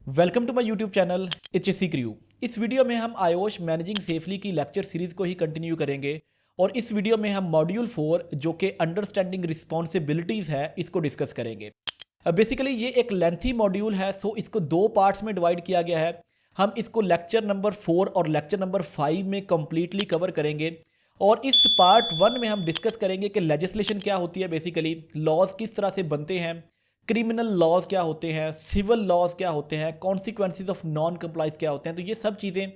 Welcome to my YouTube channel HSC crew. इस video में हम आयोश मैनेजिंग सेफली की लेक्चर सीरीज को ही कंटिन्यू करेंगे और इस वीडियो में हम मॉड्यूल 4 जो कि अंडरस्टैंडिंग रिस्पॉन्सिबिलिटीज़ है इसको डिस्कस करेंगे। बेसिकली ये एक लेंथी मॉड्यूल है, सो इसको दो पार्ट्स में डिवाइड किया गया है। हम इसको लेक्चर नंबर 4 और लेक्चर नंबर 5 में कम्प्लीटली कवर करेंगे और इस पार्ट 1 में हम डिस्कस करेंगे कि लेजिस्लेशन क्या होती है, बेसिकली लॉज किस तरह से बनते हैं, क्रिमिनल लॉज क्या होते हैं, सिविल लॉज क्या होते हैं, कॉन्सिक्वेंसेज ऑफ नॉन कंप्लाइंस क्या होते हैं। तो ये सब चीज़ें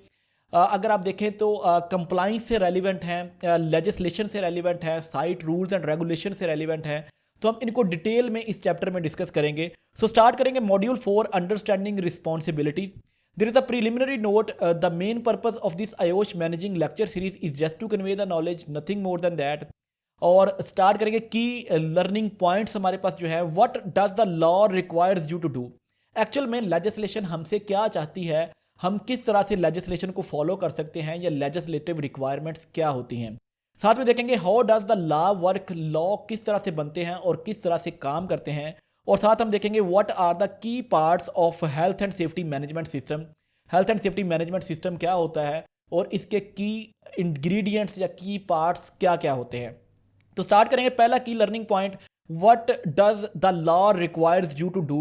अगर आप देखें तो कंप्लाइंस से रेलिवेंट हैं, लेजिस्लेशन से रेलिवेंट है, साइट रूल्स एंड रेगुलेशन से रेलिवेंट है। तो हम इनको डिटेल में इस चैप्टर में डिस्कस करेंगे। सो स्टार्ट करेंगे module 4 understanding responsibilities. There is a preliminary note, the main purpose of this IOSH managing lecture series is just to convey the knowledge, nothing more than that. और start करेंगे की learning points हमारे पास जो है। What does the law requires you to do. Actual में legislation हमसे क्या चाहती है, हम किस तरह से लेजिस्लेशन को फॉलो कर सकते हैं, या लेजिस्लेटिव रिक्वायरमेंट्स क्या होती हैं। साथ में देखेंगे how does the law work, law किस तरह से बनते हैं और किस तरह से काम करते हैं। और साथ हम देखेंगे what are the key parts of health and safety management system. Health and safety management system क्या होता है और इसके की इंग्रेडिएंट्स या की पार्ट्स क्या क्या होते हैं। तो स्टार्ट करेंगे पहला की learning point, what does the law requires you to do.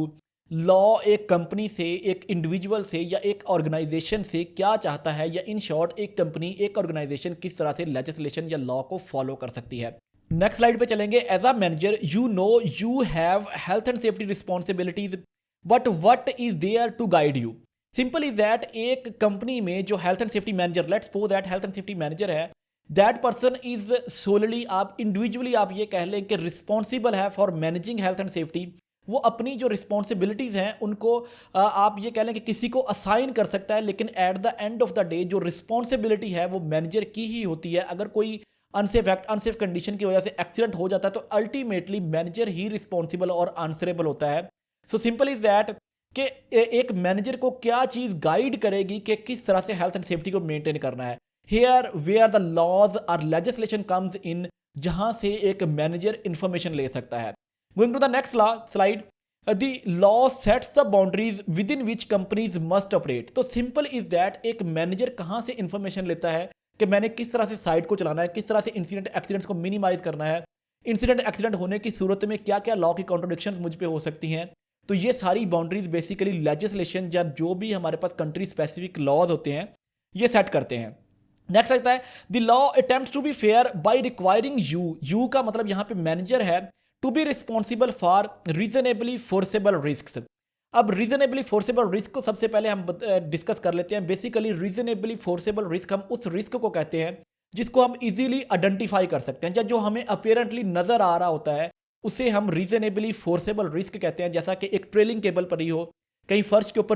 Law एक कंपनी से, एक इंडिविजुअल से या एक ऑर्गेनाइजेशन से क्या चाहता है, या इन शॉर्ट एक कंपनी, एक ऑर्गेनाइजेशन किस तरह से लेजिस्लेशन या लॉ को फॉलो कर सकती है। नेक्स्ट स्लाइड पे चलेंगे। As a manager you know you have health and safety responsibilities, but what is there to guide you. Simple is that एक कंपनी में जो health and safety manager, let's suppose that health and safety manager है, that person is solely, आप individually आप ये कह लें कि रिस्पॉन्सिबल है for managing health and safety. वो अपनी जो रिस्पॉन्सिबिलिटीज़ हैं उनको आप ये कह लें कि किसी को असाइन कर सकता है, लेकिन at the end of the day जो रिस्पॉन्सिबिलिटी है वो मैनेजर की ही होती है। अगर कोई अनसेफ कंडीशन की वजह से एक्सीडेंट हो जाता है तो अल्टीमेटली मैनेजर ही रिस्पॉन्सिबल और आंसरेबल होता है। सो सिंपल इज दैट कि एक मैनेजर को क्या चीज़ गाइड करेगी कि किस तरह से हेल्थ एंड सेफ्टी को मेंटेन करना है। हेयर वेयर द लॉज और लेजिस्लेशन कम्स इन, जहां से एक मैनेजर इंफॉर्मेशन ले सकता है। Going to the next slide, the law sets the boundaries within which companies must operate. तो सिंपल इज दैट एक मैनेजर कहां से इंफॉर्मेशन लेता है कि मैंने किस तरह से साइट को चलाना है, किस तरह से इंसिडेंट एक्सीडेंट्स को मिनिमाइज करना है, इंसिडेंट एक्सीडेंट होने की सूरत में क्या क्या लॉ की कॉन्ट्रोडिक्शन मुझ पे हो सकती हैं। तो ये सारी बाउंड्रीज बेसिकली लेजिस्लेशन या जो भी हमारे पास कंट्री स्पेसिफिक लॉज होते हैं ये सेट करते हैं। नेक्स्ट आता है the law attempts to be fair by requiring you का मतलब यहाँ पे मैनेजर है, to be responsible for reasonably foreseeable risk. अब रीजनेबली फोर्सेबल रिस्क को सबसे पहले हम डिस्कस कर लेते हैं। बेसिकली रीजनेबली फोर्सेबल रिस्क हम उस रिस्क को कहते हैं जिसको हम इजीली आइडेंटिफाई कर सकते हैं, या जो हमें अपेरेंटली नजर आ रहा होता है उसे हम रीजनेबली फोर्सेबल रिस्क कहते हैं। जैसा कि एक ट्रेलिंग केबल पर ही हो, कहीं फर्श के ऊपर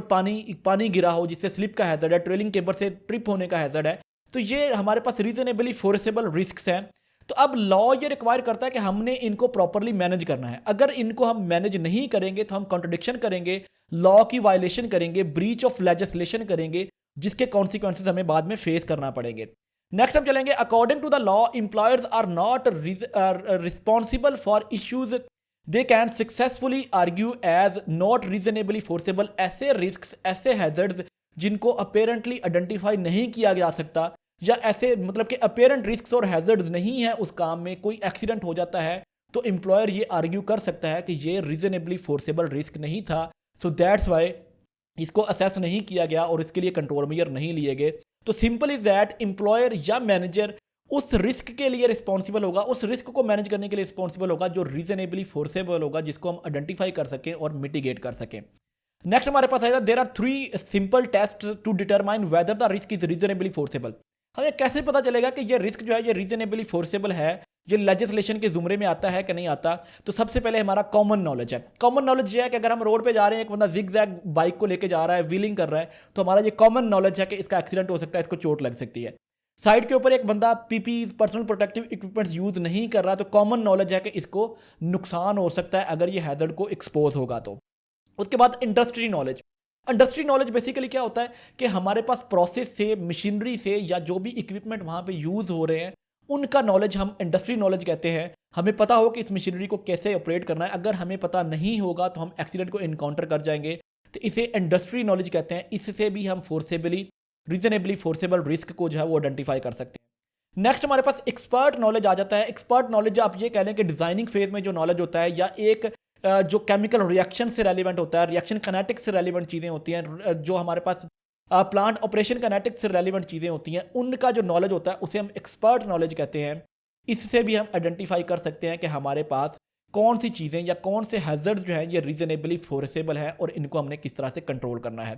पानी गिरा हो जिससे स्लिप का हैजर्ड है, ट्रेलिंग केबल से ट्रिप होने का हैजर्ड है। तो ये हमारे पास रीजनेबली फोर्सेबल रिस्क्स हैं। तो अब लॉ ये रिक्वायर करता है कि हमने इनको प्रॉपरली मैनेज करना है। अगर इनको हम मैनेज नहीं करेंगे तो हम कॉन्ट्रडिक्शन करेंगे, लॉ की वायलेशन करेंगे, ब्रीच ऑफ लेजिस्लेशन करेंगे, जिसके कॉन्सिक्वेंसेज हमें बाद में फेस करना पड़ेंगे। नेक्स्ट हम चलेंगे, according to the law employers are not responsible for issues they can successfully argue as not reasonably foreseeable. ऐसे रिस्क, ऐसे हैजर्ड्स जिनको अपेरेंटली आइडेंटिफाई नहीं किया जा सकता, या ऐसे मतलब कि अपेरेंट रिस्क्स और हैजर्ड्स नहीं है उस काम में, कोई एक्सीडेंट हो जाता है तो एम्प्लॉयर ये आर्ग्यू कर सकता है कि ये रीजनेबली फोर्सेबल रिस्क नहीं था, सो दैट्स वाई इसको असेस नहीं किया गया और इसके लिए कंट्रोल मेजर नहीं लिए गए। तो सिंपल इज दैट एम्प्लॉयर या मैनेजर उस रिस्क के लिए रिस्पॉन्सिबल होगा, उस रिस्क को मैनेज करने के लिए रिस्पॉन्सिबल होगा जो रीजनेबली फोर्सेबल होगा, जिसको हम आइडेंटिफाई कर सकें और मिटिगेट कर सकें। नेक्स्ट हमारे पास आएगा, there are 3 simple test to determine whether the risk is reasonably foreseeable. हमें कैसे पता चलेगा कि ये रिस्क जो है ये रीजनेबली फोर्सेबल है, ये लेजिस्लेशन के जुमरे में आता है कि नहीं आता। तो सबसे पहले हमारा कॉमन नॉलेज है। कॉमन नॉलेज ये है कि अगर हम रोड पे जा रहे हैं, एक बंदा जिग जैग बाइक को लेके जा रहा है, व्हीलिंग कर रहा है, तो हमारा ये कॉमन नॉलेज है कि इसका एक्सीडेंट हो सकता है, इसको चोट लग सकती है। साइड के ऊपर एक बंदा PP personal protective equipments use नहीं कर रहा, तो कॉमन नॉलेज है कि इसको नुकसान हो सकता है अगर ये हैजर्ड को एक्सपोज होगा तो। उसके बाद industry knowledge. Industry knowledge basically क्या होता है कि हमारे पास प्रोसेस से, मशीनरी से, या जो भी इक्विपमेंट वहाँ पे यूज़ हो रहे हैं उनका नॉलेज हम इंडस्ट्री नॉलेज कहते हैं। हमें पता हो कि इस मशीनरी को कैसे ऑपरेट करना है। अगर हमें पता नहीं होगा तो हम एक्सीडेंट को इनकाउंटर कर जाएंगे। तो इसे इंडस्ट्री नॉलेज कहते हैं। इससे भी हम रीजनेबली फोर्सेबल रिस्क को जो है वो आइडेंटिफाई कर सकते हैं। नेक्स्ट हमारे पास एक्सपर्ट नॉलेज आ जाता है। एक्सपर्ट नॉलेज आप ये कह लें कि डिजाइनिंग फेज में जो नॉलेज होता है या एक जो केमिकल रिएक्शन से रेलिवेंट होता है, रिएक्शन कनेटिक्स से रेलिवेंट चीज़ें होती हैं, जो हमारे पास प्लांट ऑपरेशन कनेटिक्स से रेलिवेंट चीज़ें होती हैं, उनका जो नॉलेज होता है उसे हम एक्सपर्ट नॉलेज कहते हैं। इससे भी हम आइडेंटिफाई कर सकते हैं कि हमारे पास कौन सी चीज़ें या कौन से हैजर्ड जो हैं ये रीजनेबली फोर्सेबल हैं और इनको हमने किस तरह से कंट्रोल करना है।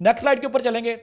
नेक्स्ट स्लाइड के ऊपर चलेंगे।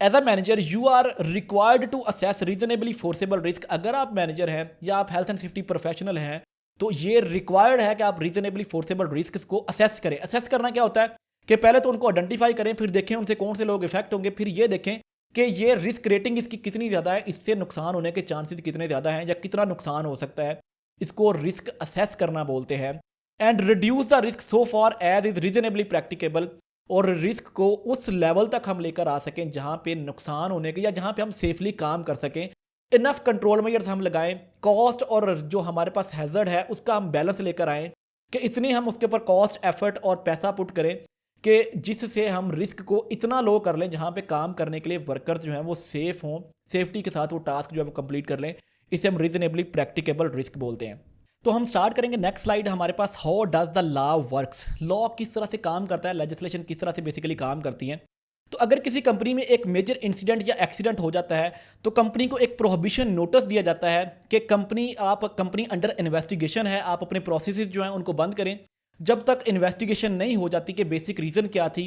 As a manager you are required to assess reasonably foreseeable risk. अगर आप मैनेजर हैं या आप हेल्थ एंड सेफ्टी प्रोफेशनल हैं तो ये रिक्वायर्ड है कि आप रीजनेबली फोर्सेबल रिस्क को असेस करें। असेस करना क्या होता है कि पहले तो उनको आइडेंटिफाई करें, फिर देखें उनसे कौन से लोग इफेक्ट होंगे, फिर ये देखें कि ये रिस्क रेटिंग इसकी कितनी ज़्यादा है, इससे नुकसान होने के चांसेस कितने ज़्यादा हैं या कितना नुकसान हो सकता है। इसको रिस्क असेस करना बोलते हैं। And reduce the risk so far as is reasonably practicable. और रिस्क को उस लेवल तक हम लेकर आ सकें जहाँ पे नुकसान होने के या जहाँ पे हम सेफली काम कर सकें। इनफ कंट्रोल मेजर्स हम लगाएं, कॉस्ट और जो हमारे पास हैजर्ड है उसका हम बैलेंस लेकर आएँ कि इतनी हम उसके ऊपर कॉस्ट, एफर्ट और पैसा पुट करें कि जिससे हम रिस्क को इतना लो कर लें जहाँ पे काम करने के लिए वर्कर्स जो हैं वो सेफ हों, सेफ्टी के साथ वो टास्क जो है वो कंप्लीट कर लें। इसे हम रीजनेबली प्रैक्टिकेबल रिस्क बोलते हैं। तो हम स्टार्ट करेंगे नेक्स्ट स्लाइड हमारे पास, how does the law works. Law किस तरह से काम करता है, लेजिस्लेशन किस तरह से बेसिकली काम करती है। तो अगर किसी कंपनी में एक मेजर इंसिडेंट या एक्सीडेंट हो जाता है तो कंपनी को एक प्रोहिबिशन नोटिस दिया जाता है कि कंपनी अंडर इन्वेस्टिगेशन है, आप अपने प्रोसेसेस जो हैं उनको बंद करें। जब तक इन्वेस्टिगेशन नहीं हो जाती कि बेसिक रीज़न क्या थी,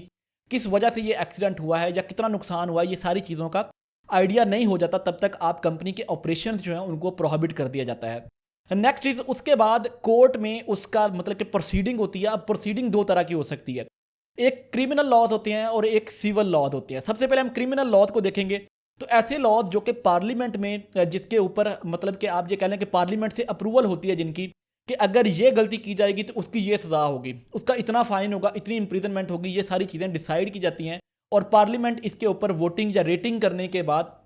किस वजह से ये एक्सीडेंट हुआ है या कितना नुकसान हुआ है, ये सारी चीज़ों का आइडिया नहीं हो जाता, तब तक आप कंपनी के ऑपरेशन जो हैं उनको प्रोहिबिट कर दिया जाता है। नेक्स्ट चीज़, उसके बाद कोर्ट में उसका मतलब कि प्रोसीडिंग होती है। अब प्रोसीडिंग दो तरह की हो सकती है, एक क्रिमिनल लॉज होते हैं और एक सिविल लॉज होते हैं। सबसे पहले हम क्रिमिनल लॉज को देखेंगे। तो ऐसे लॉज जो कि पार्लियामेंट में जिसके ऊपर मतलब कि आप ये कह लें कि पार्लियामेंट से अप्रूवल होती है जिनकी, कि अगर ये गलती की जाएगी तो उसकी ये सज़ा होगी, उसका इतना फ़ाइन होगा, इतनी इम्प्रिजनमेंट होगी, ये सारी चीज़ें डिसाइड की जाती हैं और पार्लियामेंट इसके ऊपर वोटिंग या रेटिंग करने के बाद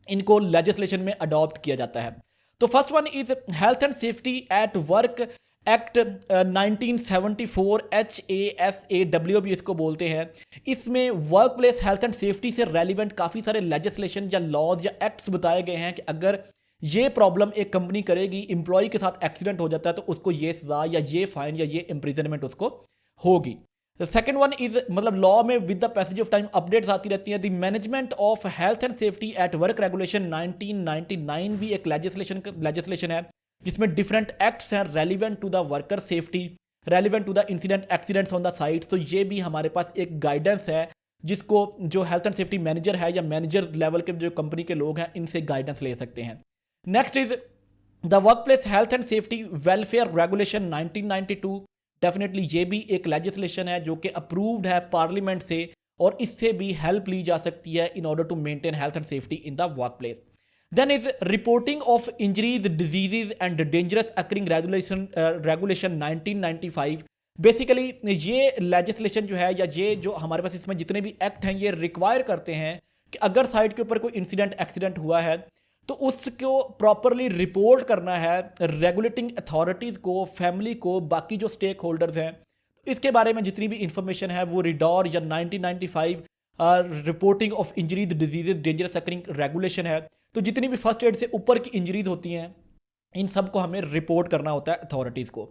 इनको लेजिस्लेशन में अडॉप्ट किया जाता है। तो first one is health and safety at work act 1974, HASAW भी इसको बोलते हैं। इसमें work place health and safety से रेलिवेंट काफ़ी सारे लेजिस्लेशन या लॉज या एक्ट्स बताए गए हैं कि अगर ये प्रॉब्लम एक कंपनी करेगी, एम्प्लॉय के साथ एक्सीडेंट हो जाता है तो उसको ये सज़ा या ये फाइन या ये इम्प्रिजनमेंट उसको होगी। सेकेंड वन इज मतलब लॉ में with the passage of time updates आती रहती हैं। The management of health and safety at work regulation 1999 भी एक लेजिस्लेशन है जिसमें डिफरेंट एक्ट्स हैं relevant to the worker safety, relevant to the incident accidents on the site. तो ये भी हमारे पास एक गाइडेंस है जिसको जो हेल्थ एंड सेफ्टी मैनेजर है या मैनेजर लेवल के जो कंपनी के लोग हैं इनसे गाइडेंस ले सकते हैं। Next is the work place health and safety welfare regulation 1992। Definitely ये भी एक लेजिस्लेशन है जो कि अप्रूव्ड है पार्लियामेंट से और इससे भी हेल्प ली जा सकती है in order to maintain health and safety in the work place. Then is reporting of injuries, diseases and dangerous occurring regulation 1995। Basically ये लेजिस्लेशन जो है या ये जो हमारे पास इसमें जितने भी एक्ट हैं ये रिक्वायर करते हैं कि अगर साइट के ऊपर कोई इंसिडेंट एक्सीडेंट हुआ है तो उसको प्रॉपरली रिपोर्ट करना है रेगुलेटिंग अथॉरिटीज़ को, फैमिली को, बाकी जो स्टेक होल्डर्स हैं। तो इसके बारे में जितनी भी इंफॉर्मेशन है वो रिडॉर या 1995 reporting of injuries, diseases, dangerous occurring regulation है। तो जितनी भी फर्स्ट एड से ऊपर की इंजरीज होती हैं इन सब को हमें रिपोर्ट करना होता है अथॉरिटीज़ को।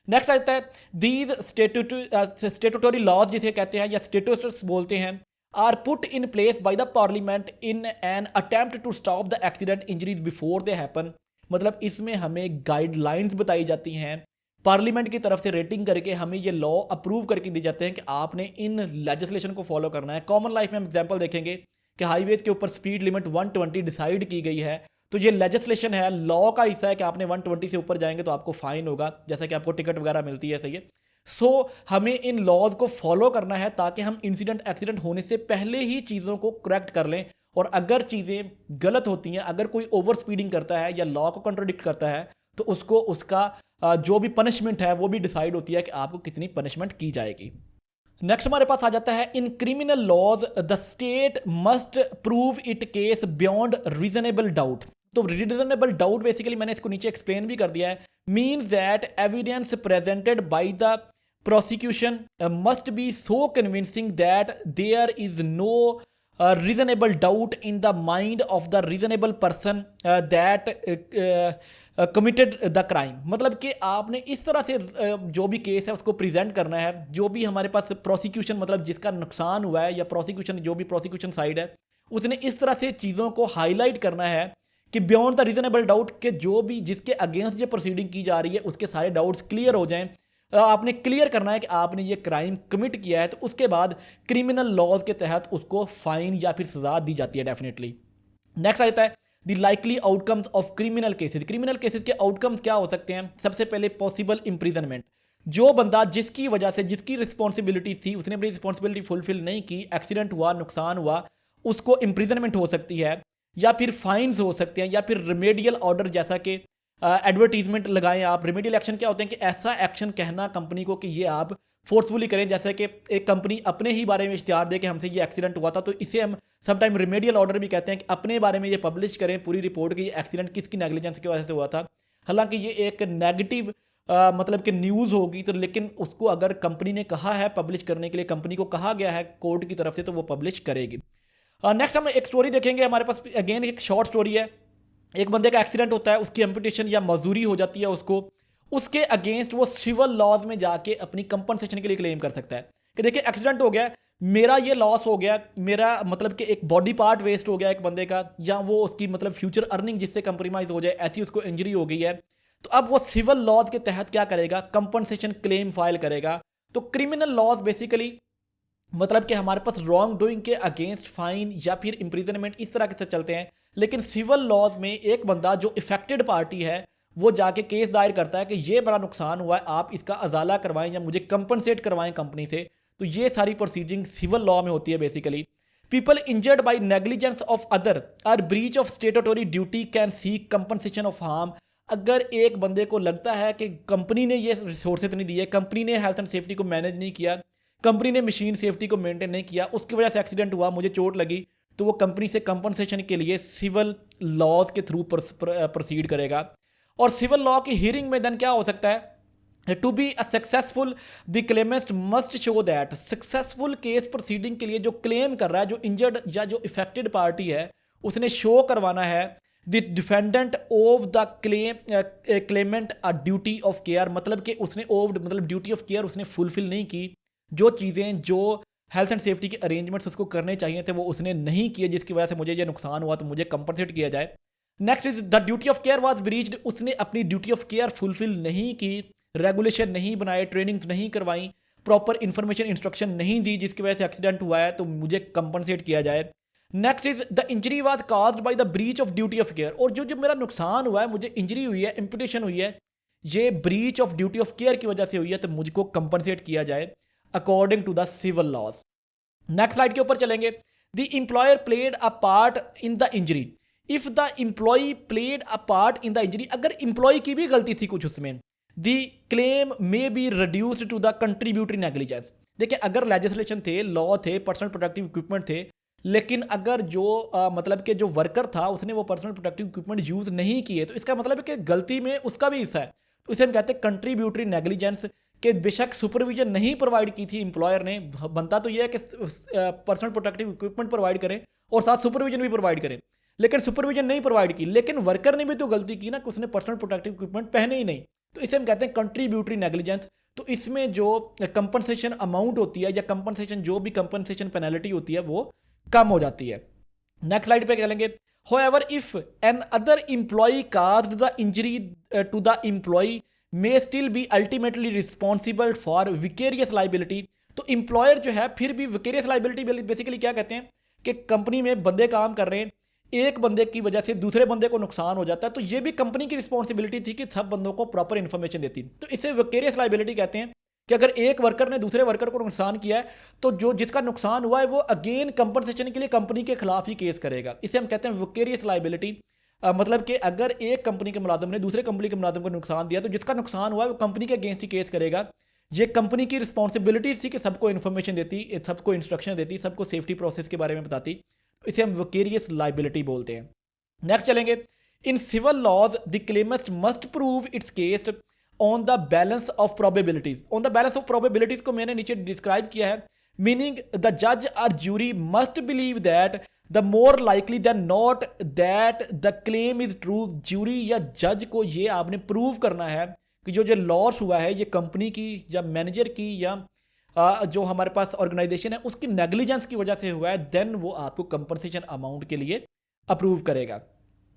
नेक्स्ट आता है दीज स्टेटूटरी लॉज जिसे कहते हैं या स्टेटस बोलते हैं, are put in place by the parliament in an attempt to stop the accident injuries before they happen. मतलब इसमें हमें गाइडलाइंस बताई जाती हैं पार्लियामेंट की तरफ से, रेटिंग करके हमें ये लॉ अप्रूव करके दिए जाते हैं कि आपने इन लेजिस्लेशन को फॉलो करना है। कॉमन लाइफ में हम एग्जाम्पल देखेंगे कि हाईवेज के ऊपर स्पीड लिमिट 120 डिसाइड की गई है, तो ये लेजिस्लेशन है, लॉ का हिस्सा है कि आपने 120 से ऊपर जाएंगे तो आपको फाइन होगा, जैसा कि आपको टिकट वगैरह मिलती है। सही है। सो हमें इन लॉज को फॉलो करना है ताकि हम इंसिडेंट एक्सीडेंट होने से पहले ही चीज़ों को करेक्ट कर लें और अगर चीज़ें गलत होती हैं, अगर कोई ओवर स्पीडिंग करता है या लॉ को कंट्रोडिक्ट करता है तो उसको उसका जो भी पनिशमेंट है वो भी डिसाइड होती है कि आपको कितनी पनिशमेंट की जाएगी। नेक्स्ट हमारे पास आ जाता है in criminal laws the state must prove it case beyond reasonable doubt. तो रीजनेबल डाउट बेसिकली मैंने इसको नीचे एक्सप्लेन भी कर दिया है, means that evidence presented by the prosecution must be so convincing that there is no reasonable doubt in the mind of the reasonable person that committed the crime। मतलब कि आपने इस तरह से जो भी केस है उसको प्रेजेंट करना है, जो भी हमारे पास प्रोसिक्यूशन मतलब जिसका नुकसान हुआ है या प्रोसिक्यूशन जो भी प्रोसिक्यूशन साइड है उसने इस तरह से चीज़ों को हाईलाइट करना है कि बियॉन्ड द रीजनेबल डाउट के जो भी जिसके अगेंस्ट जो प्रोसीडिंग की जा रही है उसके सारे डाउट्स क्लियर हो जाएं। आपने क्लियर करना है कि आपने ये क्राइम कमिट किया है, तो उसके बाद क्रिमिनल लॉज के तहत उसको फाइन या फिर सजा दी जाती है डेफिनेटली। नेक्स्ट आता है the likely outcomes of criminal cases. Criminal cases के आउटकम्स क्या हो सकते हैं? सबसे पहले पॉसिबल इम्प्रिजनमेंट। जो बंदा जिसकी वजह से जिसकी रिस्पॉन्सिबिलिटी थी उसने अपनी रिस्पॉन्सिबिलिटी फुलफिल नहीं की, एक्सीडेंट हुआ, नुकसान हुआ, उसको इम्प्रिजनमेंट हो सकती है, या फिर फाइन्स हो सकते हैं, या फिर रेमेडियल ऑर्डर जैसा कि एडवर्टीजमेंट लगाएं आप। रेमेडियल एक्शन क्या होते हैं कि ऐसा एक्शन कहना कंपनी को कि ये आप फोर्सफुली करें, जैसे कि एक कंपनी अपने ही बारे में इश्तिहार दे कि हमसे ये एक्सीडेंट हुआ था, तो इसे हम समटाइम रेमेडियल ऑर्डर भी कहते हैं कि अपने बारे में ये पब्लिश करें पूरी रिपोर्ट कि ये एक्सीडेंट किसकी नेग्लिजेंस की वजह से हुआ था। हालांकि ये एक नेगेटिव मतलब कि न्यूज़ होगी, तो लेकिन उसको अगर कंपनी ने कहा है पब्लिश करने के लिए, कंपनी को कहा गया है कोर्ट की तरफ से, तो वो पब्लिश करेगी। नेक्स्ट हम एक स्टोरी देखेंगे, हमारे पास अगेन एक शॉर्ट स्टोरी है। एक बंदे का एक्सीडेंट होता है, उसकी एम्पुटेशन या मजदूरी हो जाती है उसको, उसके अगेंस्ट वो सिविल लॉज में जाके अपनी कंपनसेशन के लिए क्लेम कर सकता है कि देखिए एक्सीडेंट हो गया, मेरा ये लॉस हो गया, मेरा मतलब कि एक बॉडी पार्ट वेस्ट हो गया एक बंदे का, या वो उसकी मतलब फ्यूचर अर्निंग जिससे कंप्रोमाइज हो जाए, ऐसी उसको इंजरी हो गई है, तो अब वो सिविल लॉज के तहत क्या करेगा? कंपनसेशन क्लेम फाइल करेगा। तो क्रिमिनल लॉज बेसिकली मतलब कि हमारे पास रॉन्ग डूइंग के अगेंस्ट फाइन या फिर इम्प्रिजनमेंट इस तरह के से चलते हैं, लेकिन सिविल लॉज में एक बंदा जो इफेक्टेड पार्टी है वो जाके केस दायर करता है कि ये बड़ा नुकसान हुआ है, आप इसका अजाला करवाएं या मुझे कंपनसेट करवाएं कंपनी से। तो ये सारी प्रोसीडिंग सिविल लॉ में होती है basically. People injured by negligence of other और breach of statutory duty can seek compensation of harm. अगर एक बंदे को लगता है कि कंपनी ने ये रिसोर्सेज नहीं दिए, कंपनी ने हेल्थ एंड सेफ्टी को मैनेज नहीं किया, कंपनी ने मशीन सेफ्टी को मेंटेन नहीं किया, उसकी वजह से एक्सीडेंट हुआ, मुझे चोट लगी, तो वो कंपनी से कंपनसेशन के लिए सिविल लॉज के थ्रू प्रोसीड करेगा। और सिविल लॉ की हियरिंग में देन क्या हो सकता है? To be a successful the claimant must show that. Successful case proceeding के लिए जो क्लेम कर रहा है, जो इंजर्ड या जो इफेक्टेड पार्टी है, उसने शो करवाना है the defendant of the Clement a duty of care. मतलब कि उसने ओव्ड मतलब ड्यूटी ऑफ केयर उसने फुलफिल नहीं की, जो चीज़ें जो हेल्थ एंड सेफ्टी के अरेंजमेंट्स उसको करने चाहिए थे वो उसने नहीं किए, जिसकी वजह से मुझे ये नुकसान हुआ, तो मुझे कंपनसेट किया जाए। Next is the duty of care was breached. उसने अपनी ड्यूटी ऑफ केयर फुलफिल नहीं की, रेगुलेशन नहीं बनाए, ट्रेनिंग्स नहीं करवाई, प्रॉपर इंफॉर्मेशन इंस्ट्रक्शन नहीं दी, जिसकी वजह से एक्सीडेंट हुआ है, तो मुझे कंपनसेट किया जाए। Next is the injury was caused by the breach of duty of care. और जो मेरा नुकसान हुआ है, मुझे इंजरी हुई है, इम्पुटेशन हुई है, ये breach of duty of care की वजह से हुई है, तो मुझको कंपनसेट किया जाए according to the civil laws. Next slide के ऊपर चलेंगे। The employer played a part in the injury. If the employee played a part in the injury, अगर एम्प्लॉय की भी गलती थी कुछ उसमें, the claim may be reduced to the contributory negligence. देखिए अगर लेजिस्लेशन थे, लॉ थे, पर्सनल प्रोटेक्टिव इक्विपमेंट थे, लेकिन अगर जो मतलब कि जो वर्कर था उसने वो पर्सनल प्रोटेक्टिव इक्विपमेंट यूज़ नहीं किए, तो इसका मतलब है कि गलती में उसका भी हिस्सा है, तो इसे हम कहते हैं कंट्रीब्यूटरी नेग्लिजेंस। कि बेशक सुपरविजन नहीं प्रोवाइड की थी एम्प्लॉयर ने, बनता तो यह है कि पर्सनल प्रोटेक्टिव इक्विपमेंट प्रोवाइड करें और साथ सुपरविजन भी प्रोवाइड करें, लेकिन सुपरविजन नहीं प्रोवाइड की, लेकिन वर्कर ने भी तो गलती की ना कि उसने पर्सनल प्रोटेक्टिव इक्विपमेंट पहने ही नहीं, तो इसे हम कहते हैं कंट्रीब्यूटरी नेग्लिजेंस। तो इसमें जो कंपनसेशन अमाउंट होती है या कंपनसेशन जो भी कंपनसेशन पेनल्टी होती है वो कम हो जाती है। नेक्स्ट स्लाइड पे चलेंगे। However, if an other employee caused the injury to the employee may still be ultimately responsible for vicarious liability। तो एम्प्लॉयर जो है फिर भी vicarious liability बेसिकली क्या कहते हैं कि कंपनी में बंदे काम कर रहे हैं, एक बंदे की वजह से दूसरे बंदे को नुकसान हो जाता है, तो ये भी कंपनी की रिस्पॉन्सिबिलिटी थी कि सब बंदों को प्रॉपर इन्फॉर्मेशन देती। तो इसे vicarious liability कहते हैं कि अगर एक वर्कर ने दूसरे वर्कर को नुकसान किया है, तो जो जिसका नुकसान हुआ है वो अगेन कंपनसेशन के लिए कंपनी के खिलाफ ही केस करेगा। इसे हम कहते हैं विकेरियस लाइबिलिटी। मतलब कि अगर एक कंपनी के मुलाजिम ने दूसरे कंपनी के मुलाजिम को नुकसान दिया, तो जिसका नुकसान हुआ है वो कंपनी के अगेंस्ट ही केस करेगा। ये कंपनी की रिस्पॉन्सिबिलिटी थी कि सबको इन्फॉर्मेशन देती, सबको इंस्ट्रक्शन देती, सबको सेफ्टी प्रोसेस के बारे में बताती, इसे हम विकेरियस लाइबिलिटी बोलते हैं। नेक्स्ट चलेंगे। In civil laws the claimant must prove its case on the balance of probabilities. On the balance of probabilities को मैंने नीचे डिस्क्राइब किया है, मीनिंग द जज और jury must believe that the more likely than not that the claim is true. Jury या जज को ये आपने प्रूव करना है कि जो लॉस हुआ है ये कंपनी की या मैनेजर की या जो हमारे पास ऑर्गेनाइजेशन है उसकी नेग्लिजेंस की वजह से हुआ है, देन वो आपको कंपनसेशन अमाउंट के लिए अप्रूव करेगा।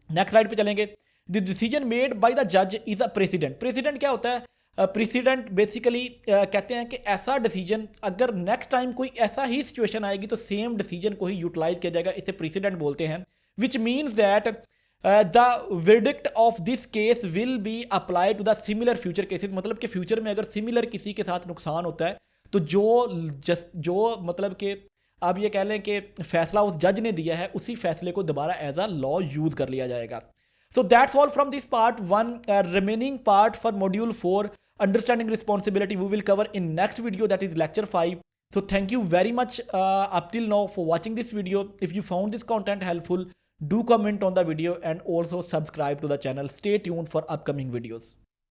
नेक्स्ट स्लाइड पे चलेंगे। The decision made by the जज इज अ प्रेसिडेंट। प्रेसिडेंट क्या होता है? प्रेसिडेंट बेसिकली कहते हैं कि ऐसा डिसीजन अगर नेक्स्ट टाइम कोई ऐसा ही सिचुएशन आएगी तो सेम डिसीजन को ही यूटिलाइज किया जाएगा, इसे प्रेसिडेंट बोलते हैं। Which means that the verdict of this case will be apply to the similar future cases. मतलब कि फ्यूचर में अगर सिमिलर किसी के साथ नुकसान होता है तो जो मतलब कि आप ये कह लें कि फैसला उस जज ने दिया है उसी फैसले को दोबारा एज अ लॉ यूज कर लिया जाएगा। So that's all from this part 1. Remaining part for module 4, understanding responsibility, we will cover in next video, that is lecture 5. So thank you very much up till now for watching this video. If you found this content helpful, do comment on the video and also subscribe to the channel. Stay tuned for upcoming videos.